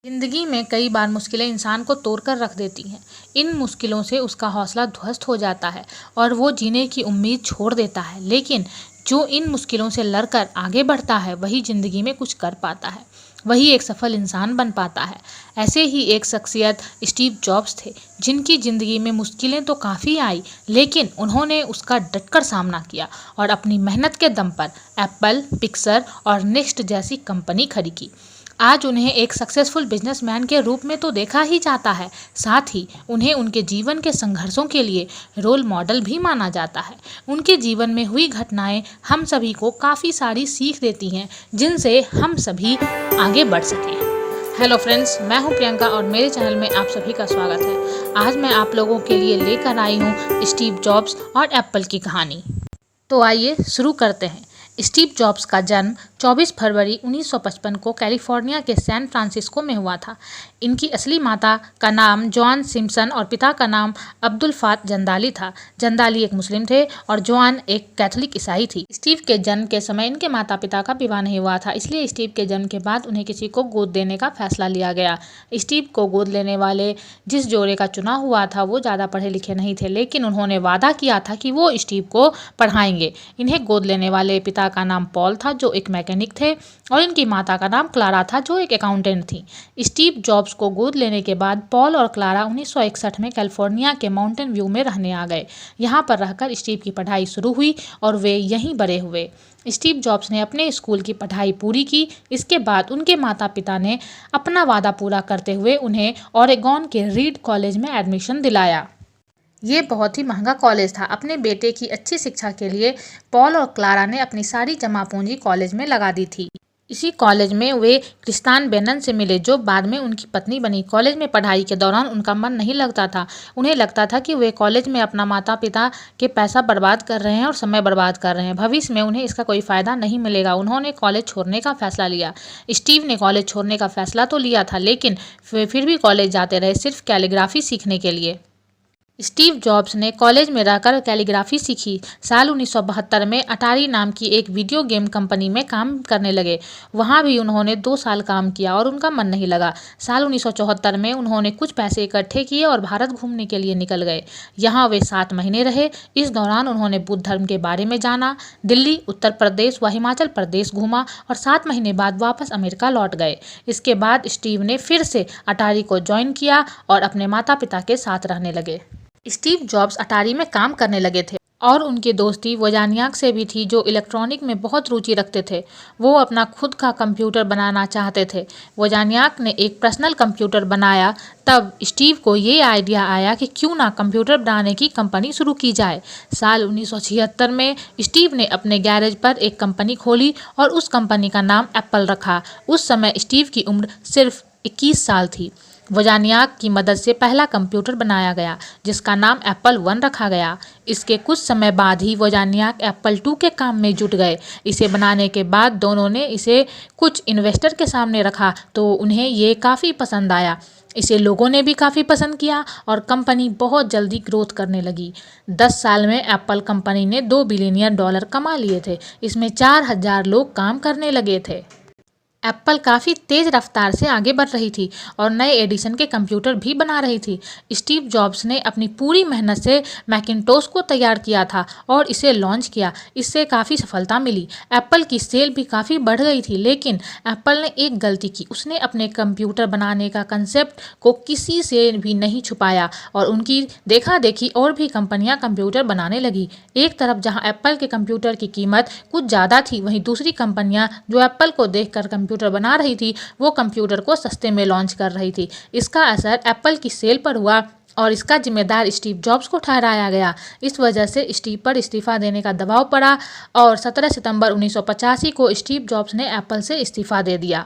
जिंदगी में कई बार मुश्किलें इंसान को तोड़कर रख देती हैं। इन मुश्किलों से उसका हौसला ध्वस्त हो जाता है और वो जीने की उम्मीद छोड़ देता है। लेकिन जो इन मुश्किलों से लड़कर आगे बढ़ता है वही जिंदगी में कुछ कर पाता है, वही एक सफल इंसान बन पाता है। ऐसे ही एक शख्सियत स्टीव जॉब्स थे, जिनकी ज़िंदगी में मुश्किलें तो काफ़ी आई, लेकिन उन्होंने उसका डटकर सामना किया और अपनी मेहनत के दम पर एप्पल, पिक्सर और नेक्स्ट जैसी कंपनी खड़ी की। आज उन्हें एक सक्सेसफुल बिजनेसमैन के रूप में तो देखा ही जाता है, साथ ही उन्हें उनके जीवन के संघर्षों के लिए रोल मॉडल भी माना जाता है। उनके जीवन में हुई घटनाएं हम सभी को काफ़ी सारी सीख देती हैं, जिनसे हम सभी आगे बढ़ सकें। हेलो फ्रेंड्स, मैं हूं प्रियंका और मेरे चैनल में आप सभी का स्वागत है। आज मैं आप लोगों के लिए लेकर आई हूं स्टीव जॉब्स और एप्पल की कहानी। तो आइए शुरू करते हैं। स्टीव जॉब्स का जन्म 24 फरवरी 1955 को कैलिफोर्निया के सैन फ्रांसिस्को में हुआ था। इनकी असली माता का नाम जॉन सिम्पसन और पिता का नाम अब्दुल फात जंदाली था। जंदाली एक मुस्लिम थे और जॉन एक कैथोलिक ईसाई थी। स्टीव के जन्म के समय इनके माता पिता का विवाह नहीं हुआ था, इसलिए स्टीव के जन्म के बाद उन्हें किसी को गोद देने का फैसला लिया गया। स्टीव को गोद लेने वाले जिस जोड़े का चुना हुआ था वो ज़्यादा पढ़े लिखे नहीं थे, लेकिन उन्होंने वादा किया था कि वो स्टीव को पढ़ाएंगे। इन्हें गोद लेने वाले पिता का नाम पॉल था, जो एक मैकेनिक थे, और इनकी माता का नाम क्लारा था, जो एक अकाउंटेंट थी। स्टीव जॉब्स को गोद लेने के बाद पॉल और क्लारा 1961 में कैलिफोर्निया के माउंटेन व्यू में रहने आ गए। यहाँ पर रहकर स्टीव की पढ़ाई शुरू हुई और वे यहीं बड़े हुए। स्टीव जॉब्स ने अपने स्कूल की पढ़ाई पूरी की। इसके बाद उनके माता पिता ने अपना वादा पूरा करते हुए उन्हें ओरेगॉन के रीड कॉलेज में एडमिशन दिलाया। ये बहुत ही महंगा कॉलेज था। अपने बेटे की अच्छी शिक्षा के लिए पॉल और क्लारा ने अपनी सारी जमा पूंजी कॉलेज में लगा दी थी। इसी कॉलेज में वे क्रिस्तान बेनन से मिले, जो बाद में उनकी पत्नी बनी। कॉलेज में पढ़ाई के दौरान उनका मन नहीं लगता था। उन्हें लगता था कि वे कॉलेज में अपना माता पिता के पैसा बर्बाद कर रहे हैं और समय बर्बाद कर रहे हैं। भविष्य में उन्हें इसका कोई फ़ायदा नहीं मिलेगा। उन्होंने कॉलेज छोड़ने का फैसला लिया। स्टीव ने कॉलेज छोड़ने का फैसला तो लिया था, लेकिन फिर भी कॉलेज जाते रहे, सिर्फ कैलीग्राफी सीखने के लिए। स्टीव जॉब्स ने कॉलेज में रहकर कैलीग्राफी सीखी। साल 1972 में अटारी नाम की एक वीडियो गेम कंपनी में काम करने लगे। वहां भी उन्होंने 2 साल काम किया और उनका मन नहीं लगा। साल 1974 में उन्होंने कुछ पैसे इकट्ठे किए और भारत घूमने के लिए निकल गए। यहाँ वे 7 महीने रहे। इस दौरान उन्होंने बुद्ध धर्म के बारे में जाना, दिल्ली, उत्तर प्रदेश व हिमाचल प्रदेश घूमा और 7 महीने बाद वापस अमेरिका लौट गए। इसके बाद स्टीव ने फिर से अटारी को ज्वाइन किया और अपने माता पिता के साथ रहने लगे। स्टीव जॉब्स अटारी में काम करने लगे थे और उनकी दोस्ती वोजानियाक से भी थी, जो इलेक्ट्रॉनिक में बहुत रुचि रखते थे। वो अपना खुद का कंप्यूटर बनाना चाहते थे। वोजानियाक ने एक पर्सनल कंप्यूटर बनाया। तब स्टीव को ये आइडिया आया कि क्यों ना कंप्यूटर बनाने की कंपनी शुरू की जाए। साल 1976 में स्टीव ने अपने गैरेज पर एक कंपनी खोली और उस कंपनी का नाम एप्पल रखा। उस समय स्टीव की उम्र सिर्फ 21 साल थी। वोजानियाक की मदद से पहला कंप्यूटर बनाया गया, जिसका नाम एप्पल 1 रखा गया। इसके कुछ समय बाद ही वोजानियाक एप्पल 2 के काम में जुट गए। इसे बनाने के बाद दोनों ने इसे कुछ इन्वेस्टर के सामने रखा तो उन्हें ये काफ़ी पसंद आया। इसे लोगों ने भी काफ़ी पसंद किया और कंपनी बहुत जल्दी ग्रोथ करने लगी। 10 साल में एप्पल कंपनी ने $2 बिलियन कमा लिए थे। इसमें 4000 लोग काम करने लगे थे। एप्पल काफ़ी तेज़ रफ्तार से आगे बढ़ रही थी और नए एडिशन के कंप्यूटर भी बना रही थी। स्टीव जॉब्स ने अपनी पूरी मेहनत से मैकिन्टोश को तैयार किया था और इसे लॉन्च किया। इससे काफ़ी सफलता मिली। एप्पल की सेल भी काफ़ी बढ़ गई थी, लेकिन एप्पल ने एक गलती की। उसने अपने कंप्यूटर बनाने का कंसेप्ट को किसी से भी नहीं छुपाया और उनकी देखा देखी और भी कंपनियां कंप्यूटर बनाने लगी। एक तरफ जहां एप्पल के कंप्यूटर की कीमत कुछ ज़्यादा थी, वहीं दूसरी कंपनियां जो एप्पल को देखकर कंप्यूटर बना रही थी, वो कंप्यूटर को सस्ते में लॉन्च कर रही थी। इसका असर एप्पल की सेल पर हुआ और इसका जिम्मेदार स्टीव जॉब्स को ठहराया गया। इस वजह से स्टीव पर इस्तीफा देने का दबाव पड़ा और 17 सितंबर 1985 को स्टीव जॉब्स ने एप्पल से इस्तीफा दे दिया।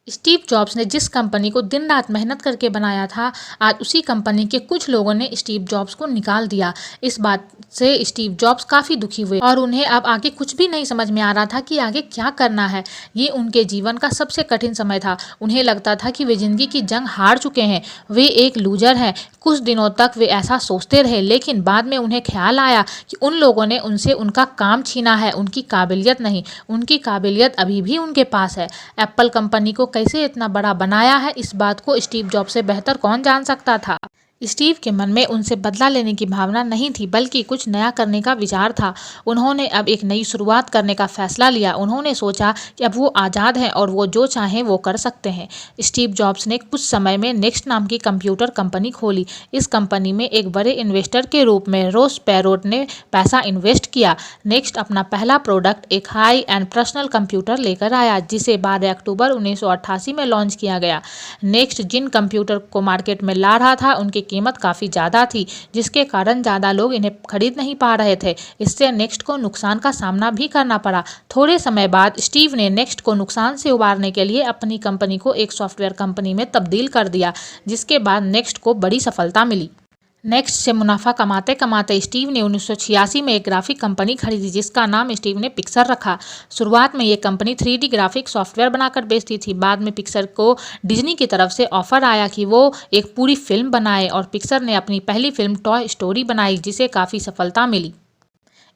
स्टीव जॉब्स ने जिस कंपनी को दिन रात मेहनत करके बनाया था, आज उसी कंपनी के कुछ लोगों ने स्टीव जॉब्स को निकाल दिया। इस बात से स्टीव जॉब्स काफ़ी दुखी हुए और उन्हें अब आगे कुछ भी नहीं समझ में आ रहा था कि आगे क्या करना है। ये उनके जीवन का सबसे कठिन समय था। उन्हें लगता था कि वे ज़िंदगी की जंग हार चुके हैं, वे एक लूजर हैं, कुछ दिनों तक वे ऐसा सोचते रहे, लेकिन बाद में उन्हें ख्याल आया कि उन लोगों ने उनसे उनका काम छीना है, उनकी काबिलियत नहीं। उनकी काबिलियत अभी भी उनके पास है। एप्पल कंपनी को कैसे इतना बड़ा बनाया है, इस बात को स्टीव जॉब्स से बेहतर कौन जान सकता था। स्टीव के मन में उनसे बदला लेने की भावना नहीं थी, बल्कि कुछ नया करने का विचार था। उन्होंने अब एक नई शुरुआत करने का फैसला लिया। उन्होंने सोचा कि अब वो आज़ाद हैं और वो जो चाहें वो कर सकते हैं। स्टीव जॉब्स ने कुछ समय में नेक्स्ट नाम की कंप्यूटर कंपनी खोली। इस कंपनी में एक बड़े इन्वेस्टर के रूप में रोस पैरोट ने पैसा इन्वेस्ट किया। नेक्स्ट अपना पहला प्रोडक्ट, एक हाई एंड पर्सनल कंप्यूटर लेकर आया, जिसे 12 अक्टूबर 1988 में लॉन्च किया गया। नेक्स्ट जिन कंप्यूटर को मार्केट में ला रहा था, उनकी कीमत काफ़ी ज़्यादा थी, जिसके कारण ज़्यादा लोग इन्हें खरीद नहीं पा रहे थे। इससे नेक्स्ट को नुकसान का सामना भी करना पड़ा। थोड़े समय बाद स्टीव ने नेक्स्ट को नुकसान से उबारने के लिए अपनी कंपनी को एक सॉफ्टवेयर कंपनी में तब्दील कर दिया, जिसके बाद नेक्स्ट को बड़ी सफलता मिली। नेक्स्ट से मुनाफा कमाते कमाते स्टीव ने 1986 में एक ग्राफिक कंपनी खरीदी, जिसका नाम स्टीव ने पिक्सर रखा। शुरुआत में ये कंपनी 3D ग्राफिक सॉफ्टवेयर बनाकर बेचती थी। बाद में पिक्सर को डिज्नी की तरफ से ऑफर आया कि वो एक पूरी फिल्म बनाए, और पिक्सर ने अपनी पहली फिल्म टॉय स्टोरी बनाई, जिसे काफ़ी सफलता मिली।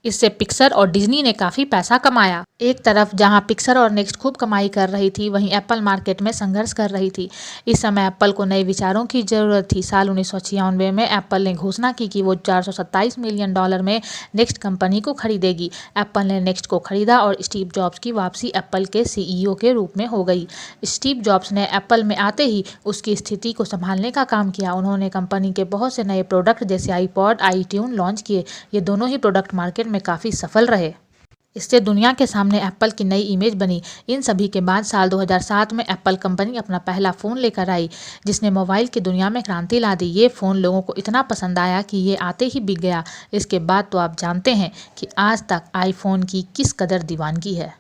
इससे पिक्सर और डिज्नी ने काफ़ी पैसा कमाया। एक तरफ जहां पिक्सर और नेक्स्ट खूब कमाई कर रही थी, वहीं एप्पल मार्केट में संघर्ष कर रही थी। इस समय एप्पल को नए विचारों की ज़रूरत थी। साल 1996 में एप्पल ने घोषणा की कि वो $427 मिलियन में नेक्स्ट कंपनी को खरीदेगी। एप्पल ने नेक्स्ट को खरीदा और स्टीव जॉब्स की वापसी एप्पल के CEO के रूप में हो गई। स्टीव जॉब्स ने एप्पल में आते ही उसकी स्थिति को संभालने का काम किया। उन्होंने कंपनी के बहुत से नए प्रोडक्ट जैसे आईपॉड, आईट्यून लॉन्च किए। ये दोनों ही प्रोडक्ट मार्केट में काफ़ी सफल रहे। इससे दुनिया के सामने एप्पल की नई इमेज बनी। इन सभी के बाद साल 2007 में एप्पल कंपनी अपना पहला फ़ोन लेकर आई, जिसने मोबाइल की दुनिया में क्रांति ला दी। ये फ़ोन लोगों को इतना पसंद आया कि ये आते ही बिक गया। इसके बाद तो आप जानते हैं कि आज तक आईफोन की किस कदर दीवानगी है।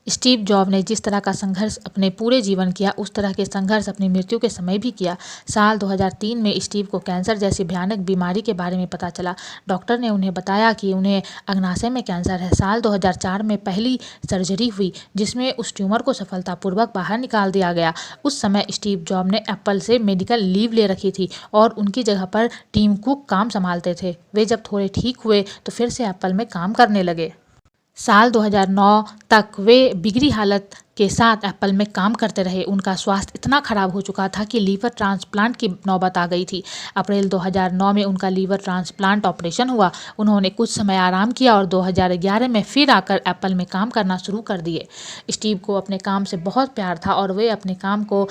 स्टीव जॉब ने जिस तरह का संघर्ष अपने पूरे जीवन किया, उस तरह के संघर्ष अपनी मृत्यु के समय भी किया। साल 2003 में स्टीव को कैंसर जैसी भयानक बीमारी के बारे में पता चला। डॉक्टर ने उन्हें बताया कि उन्हें अग्नाशय में कैंसर है। साल 2004 में पहली सर्जरी हुई, जिसमें उस ट्यूमर को सफलतापूर्वक बाहर निकाल दिया गया। उस समय स्टीव जॉब ने एप्पल से मेडिकल लीव ले रखी थी और उनकी जगह पर टिम कुक काम संभालते थे। वे जब थोड़े ठीक हुए तो फिर से एप्पल में काम करने लगे। साल 2009 तक वे बिगड़ी हालत के साथ एप्पल में काम करते रहे। उनका स्वास्थ्य इतना खराब हो चुका था कि लीवर ट्रांसप्लांट की नौबत आ गई थी। अप्रैल 2009 में उनका लीवर ट्रांसप्लांट ऑपरेशन हुआ। उन्होंने कुछ समय आराम किया और 2011 में फिर आकर एप्पल में काम करना शुरू कर दिए। स्टीव को अपने काम से बहुत प्यार था और वे अपने काम को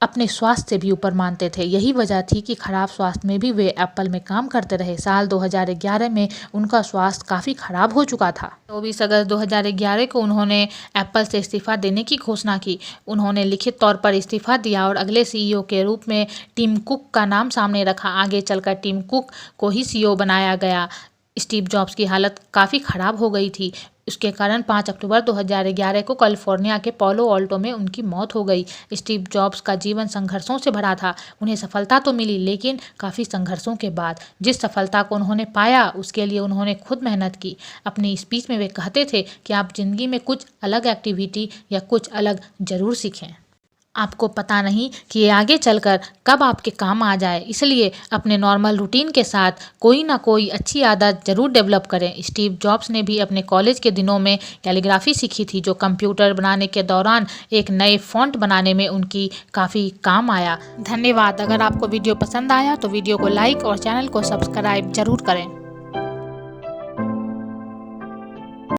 अपने स्वास्थ्य से भी ऊपर मानते थे। यही वजह थी कि खराब स्वास्थ्य में भी वे एप्पल में काम करते रहे। साल 2011 में उनका स्वास्थ्य काफ़ी खराब हो चुका था। 24 अगस्त 2011 को उन्होंने एप्पल से इस्तीफा देने की घोषणा की। उन्होंने लिखित तौर पर इस्तीफा दिया और अगले CEO के रूप में टिम कुक का नाम सामने रखा। आगे चलकर टिम कुक को ही CEO बनाया गया। स्टीव जॉब्स की हालत काफ़ी ख़राब हो गई थी। उसके कारण 5 अक्टूबर 2011 को कैलिफोर्निया के पालो ऑल्टो में उनकी मौत हो गई। स्टीव जॉब्स का जीवन संघर्षों से भरा था। उन्हें सफलता तो मिली, लेकिन काफ़ी संघर्षों के बाद। जिस सफलता को उन्होंने पाया, उसके लिए उन्होंने खुद मेहनत की। अपनी स्पीच में वे कहते थे कि आप ज़िंदगी में कुछ अलग एक्टिविटी या कुछ अलग ज़रूर सीखें। आपको पता नहीं कि ये आगे चलकर कब आपके काम आ जाए, इसलिए अपने नॉर्मल रूटीन के साथ कोई ना कोई अच्छी आदत ज़रूर डेवलप करें। स्टीव जॉब्स ने भी अपने कॉलेज के दिनों में कैलीग्राफी सीखी थी, जो कंप्यूटर बनाने के दौरान एक नए फ़ॉन्ट बनाने में उनकी काफ़ी काम आया। धन्यवाद। अगर आपको वीडियो पसंद आया तो वीडियो को लाइक और चैनल को सब्सक्राइब ज़रूर करें।